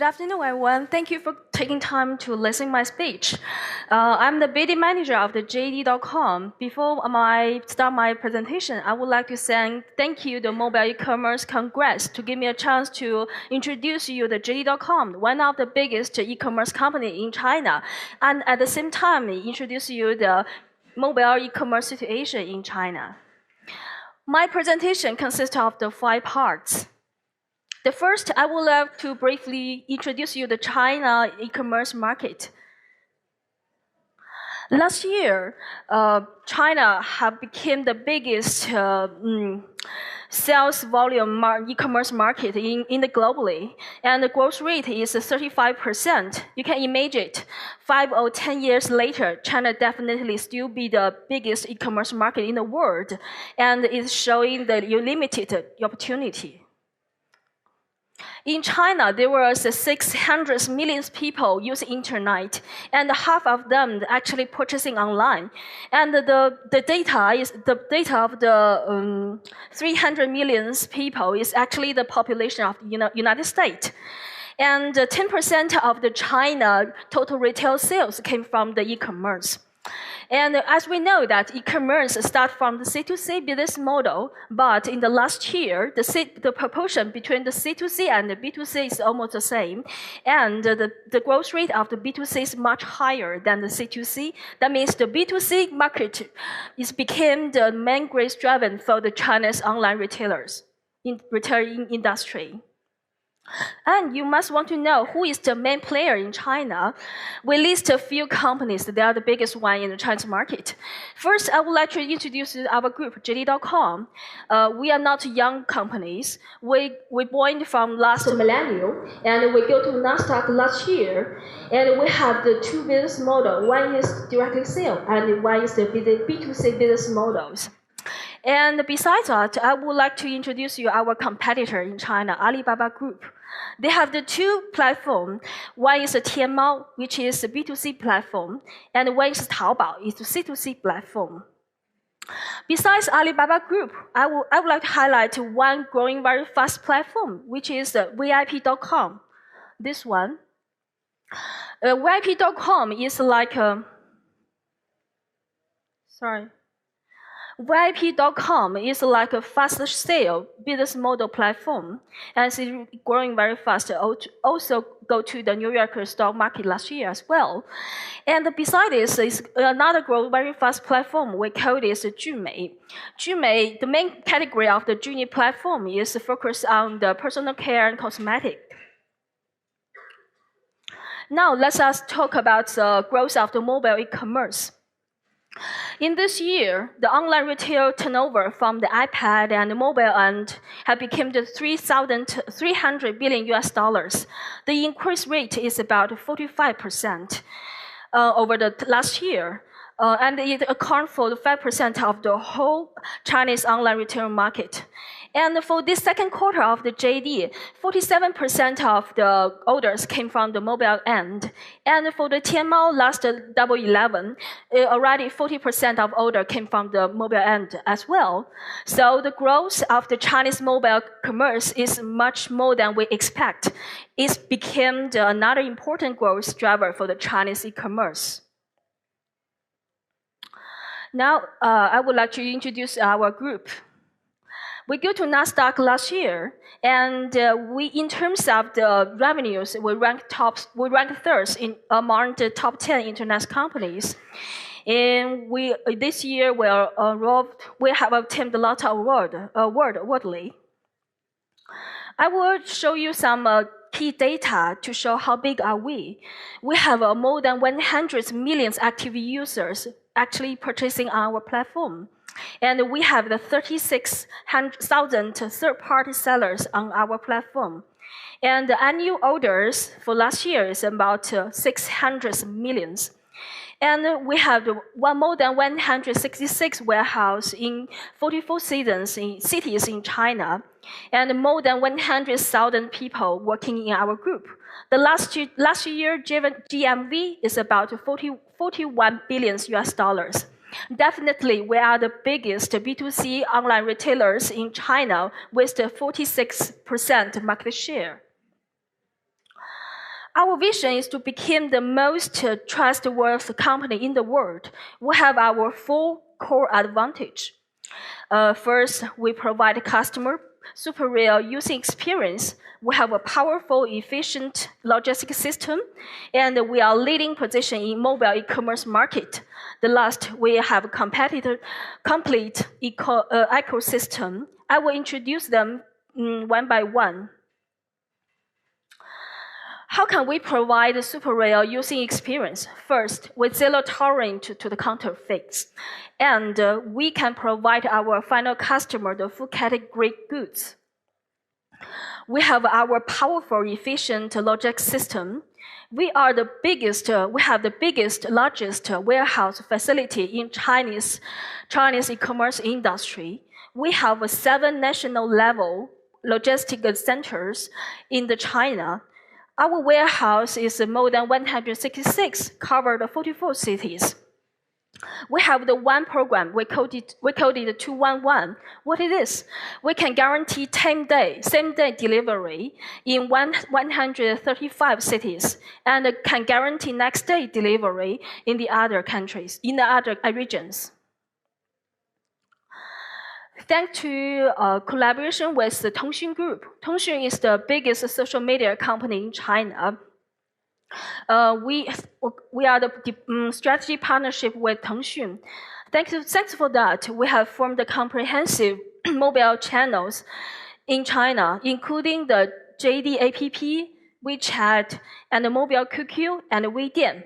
Good afternoon, everyone. Thank you for taking time to listen to my speech. I'm the BD manager of the JD.com. Before I start my presentation, I would like to say thank you to the Mobile E-commerce Congress to give me a chance to introduce you to JD.com, one of the biggest e-commerce company in China, and at the same time introduce you the mobile e-commerce situation in China. My presentation consists of the 5 parts. The first, I would like to briefly introduce you to the China e-commerce market. Last year, China have become the biggest sales volume e-commerce market in the globally, and the growth rate is 35%. You can imagine it. 5 or 10 years later, China definitely still be the biggest e-commerce market in the world, and is showing the unlimited opportunity. In China, there was 600 million people use internet, and half of them actually purchasing online. And the data of the 300 million people is actually the population of the United States. And 10% of the China total retail sales came from the e-commerce. And as we know that e-commerce starts from the C2C business model, but in the last year, the proportion between the C2C and the B2C is almost the same. And the growth rate of the B2C is much higher than the C2C. That means the B2C market became the main growth driver for the Chinese online retailers in retail industry. And you must want to know who is the main player in China. We list a few companies that are the biggest one in the Chinese market. First, I would like to introduce our group, JD.com. We are not young companies. We born from last millennium, and we go to Nasdaq last year. And we have the 2 business models. One is directly sale, and one is the B2C business models. And besides that, I would like to introduce you our competitor in China, Alibaba Group. They have the 2 platforms. One is the Tianmao, which is a B2C platform, and one is Taobao, it's a C2C platform. Besides Alibaba Group, I would like to highlight one growing very fast platform, which is VIP.com. This one. VIP.com is like a... VIP.com is like a fast sale business model platform, and it's growing very fast. Also go to the New York stock market last year as well. And besides this, is another growing very fast platform. We call this Junmei. Junmei, the main category of the Junmei platform is focused on the personal care and cosmetic. Now let us talk about the growth of the mobile e-commerce. In this year, the online retail turnover from the iPad and the mobile end have become the $300 billion US. The increase rate is about 45% over the last year. And it accounts for 5% of the whole Chinese online retail market. And for this second quarter of the JD, 47% of the orders came from the mobile end. And for the Tianmao last Double 11, already 40% of order came from the mobile end as well. So the growth of the Chinese mobile commerce is much more than we expect. It became another important growth driver for the Chinese e-commerce. Now, I would like to introduce our group. We go to Nasdaq last year, and in terms of the revenues, we ranked third among the top 10 international companies. And this year we have obtained a lot of awardly. I will show you some key data to show how big are we. We have more than 100 million active users actually purchasing our platform. And we have the 36,000 third-party sellers on our platform. And the annual orders for last year is about 600 million. And we have more than 166 warehouses in 44 cities in China, and more than 100,000 people working in our group. The last year GMV is about 41 billion US. Definitely, we are the biggest B2C online retailers in China with the 46% market share. Our vision is to become the most trustworthy company in the world. We have our four core advantage. First, we provide customer superior user experience. We have a powerful, efficient logistics system, and we are leading position in mobile e-commerce market. The last, we have a complete ecosystem. I will introduce them one by one. How can we provide a superior user experience? First, with zero tolerance to the counterfeits. And we can provide our final customer the full category goods. We have our powerful, efficient logistics system. We have the biggest, largest warehouse facility in Chinese e-commerce industry. We have 7 national level logistics centers in China. Our warehouse is more than 166, covered 44 cities. We have the one program, we called it 211. What it is? We can guarantee same-day delivery in 135 cities, and can guarantee next-day delivery in the other countries, in the other regions. Thanks to collaboration with the Tongxun Group. Tongxun is the biggest social media company in China. We are the strategy partnership with Tongxun. Thanks for that, we have formed a comprehensive mobile channels in China, including the JD app, WeChat, and the mobile QQ and WeDian.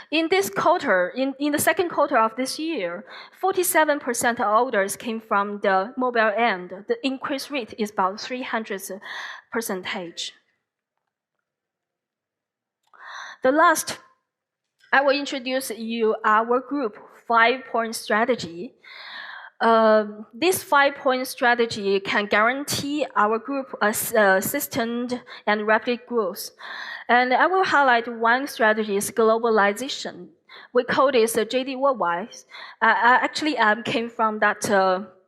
In this quarter, in the second quarter of this year, 47% of orders came from the mobile end. The increase rate is about 300%. The last, I will introduce you our group 5-point strategy. This 5-point strategy can guarantee our group a sustained and rapid growth. And I will highlight one strategy is globalization. We call this JD Worldwide. Actually, I came from that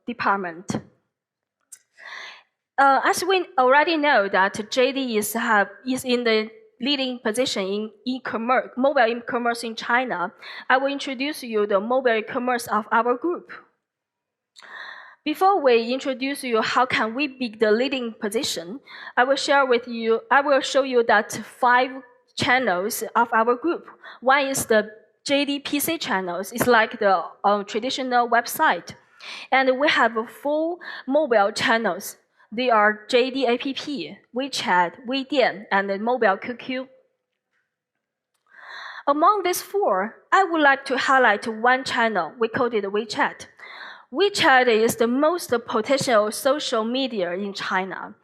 department. As we already know that JD is in the leading position in e-commerce, mobile e-commerce in China, I will introduce you the mobile e-commerce of our group. Before we introduce you how can we be the leading position, I will show you that 5 channels of our group. One is the JD PC channels. It's like the traditional website. And we have 4 mobile channels. They are JD app, WeChat, WeDian, and the mobile QQ. Among these 4, I would like to highlight one channel. We call it WeChat. WeChat is the most potential social media in China.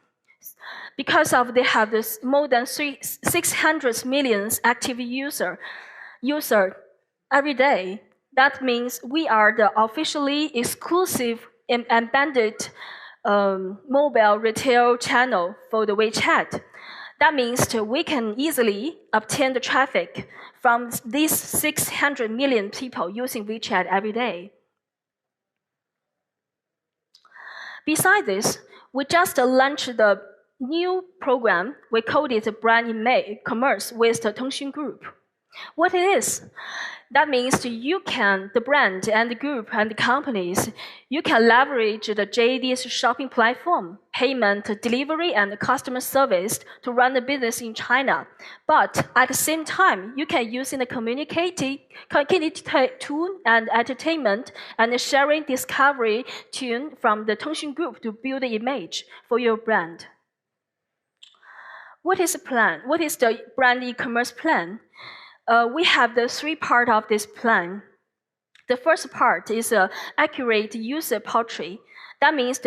Because of they have this more than 600 million active user every day. That means we are the officially exclusive and embedded mobile retail channel for the WeChat. That means we can easily obtain the traffic from these 600 million people using WeChat every day. Besides this, we just launched the new program. We called it Brand mCommerce with the Tongxun Group. What it is? That means the brand and the group and the companies, you can leverage the JD's shopping platform, payment, delivery, and customer service to run the business in China. But at the same time, you can use in the communicating tool and entertainment and sharing discovery tool from the Tongxun Group to build the image for your brand. What is the plan? What is the brand e-commerce plan? We have the 3 parts of this plan. The first part is accurate user portrait. That means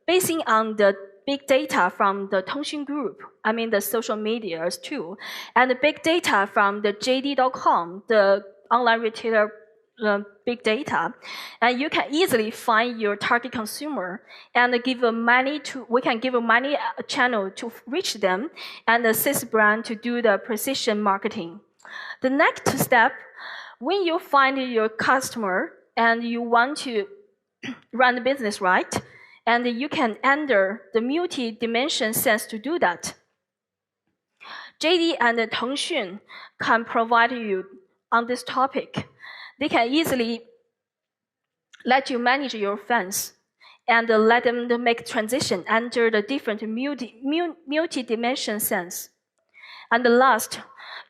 basing on the big data from the Tongxun Group, I mean the social medias too, and the big data from the JD.com, the online retailer big data, and you can easily find your target consumer and we can give a money channel to reach them and assist brand to do the precision marketing. The next step, when you find your customer and you want to run the business right, and you can enter the multi-dimension sense to do that. JD and Tongxun can provide you on this topic. They can easily let you manage your fans and let them make transition under the different multi-dimension sense. And the last,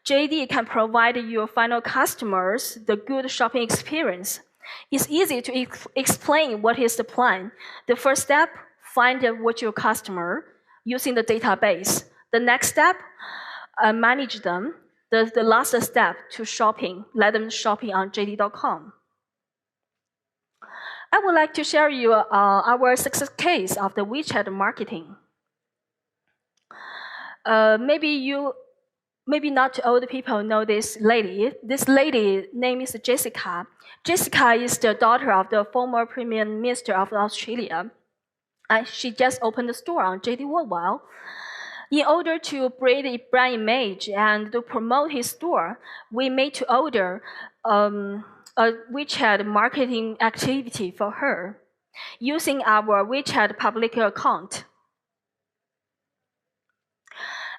JD can provide your final customers the good shopping experience. It's easy to explain what is the plan. The first step, find what your customer using the database. The next step, manage them. The last step to shopping, let them shopping on JD.com. I would like to share you our success case of the WeChat marketing. Maybe not old people know this lady. This lady name is Jessica. Jessica is the daughter of the former Prime Minister of Australia. And she just opened a store on JD Worldwide. In order to build a brand image and to promote his store, we made to order a WeChat marketing activity for her using our WeChat public account.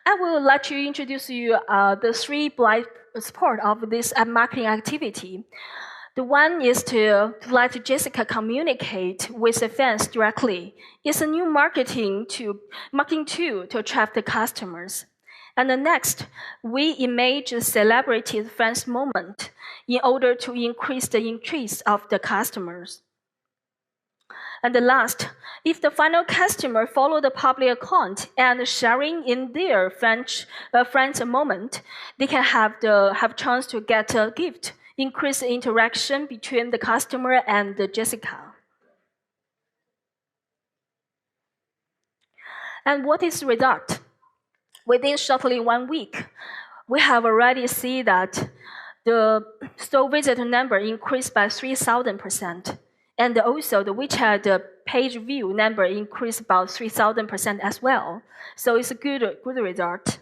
I will let you introduce you the three blind spots of this marketing activity. The one is to let Jessica communicate with the fans directly. It's a new marketing tool to attract the customers. And the next, we image a celebrity fans moment in order to increase the interest of the customers. And the last, if the final customer follow the public account and sharing in their friends moment, they can have chance to get a gift, increase the interaction between the customer and Jessica. And what is the result? Within shortly 1 week, we have already seen that the store visitor number increased by 3,000%. And also the WeChat page view number increased about 3,000% as well. So it's a good result.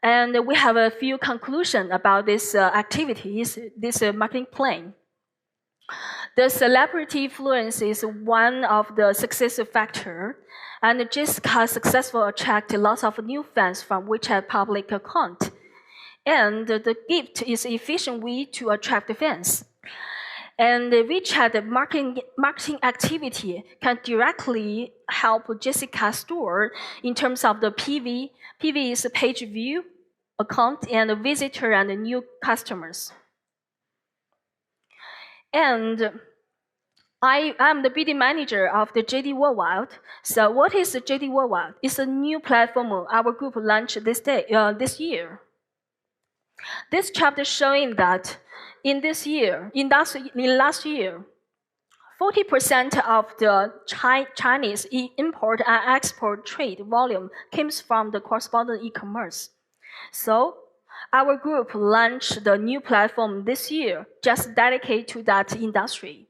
And we have a few conclusions about this activities, this marketing plan. The celebrity influence is one of the success factor, and Jessica successfully attracted lots of new fans from WeChat public account. And the gift is an efficient way to attract the fans. And the WeChat marketing activity can directly help Jessica's store in terms of the PV. PV is a page view, account, and a visitor and new customers. And I'm the BD manager of the JD Worldwide. So what is the JD Worldwide? It's a new platform our group launched this year. This chapter showing that in last year, 40% of the Chinese import and export trade volume comes from the correspondent e-commerce. So our group launched the new platform this year, just dedicated to that industry.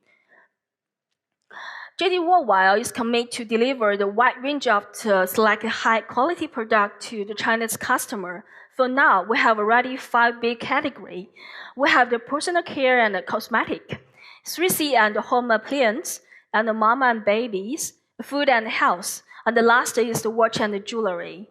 JD Worldwide is committed to deliver the wide range of select high-quality product to the Chinese customer. For now, we have already 5 big categories. We have the personal care and the cosmetic, 3C and home appliance, and the mama and babies, food and health, and the last is the watch and the jewelry.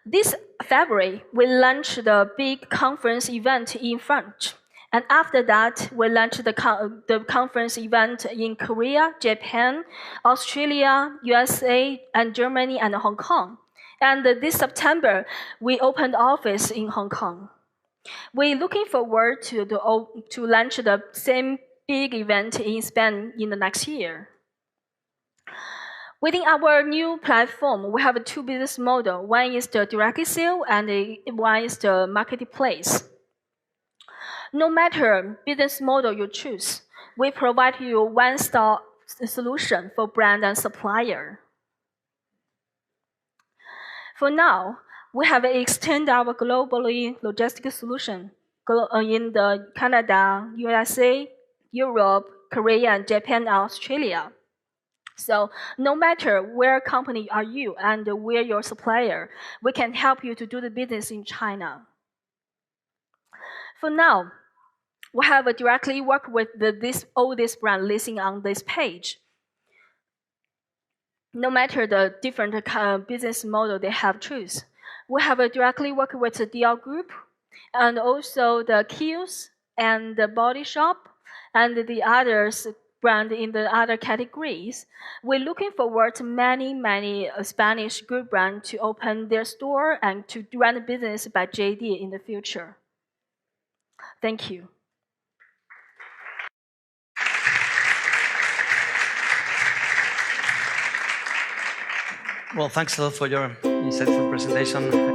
This February, we launched the big conference event in France. And after that, we launched the conference event in Korea, Japan, Australia, USA, and Germany, and Hong Kong. And this September, we opened office in Hong Kong. We're looking forward to launch the same big event in Spain in the next year. Within our new platform, we have 2 business models. One is the direct sale, and one is the marketplace. No matter business model you choose, we provide you one-stop solution for brand and supplier. For now, we have extended our globally logistics solution in the Canada, USA, Europe, Korea, and Japan, and Australia. So no matter where company are you and where your supplier, we can help you to do the business in China. For now, we have directly worked with all this brand listing on this page. no matter the different business model they have choose. We have directly worked with the DL Group, and also the Kiehl's and the Body Shop, and the others brand in the other categories. We're looking forward to many Spanish good brands to open their store and to run a business by JD in the future. Thank you. Well, thanks a lot for your insightful presentation.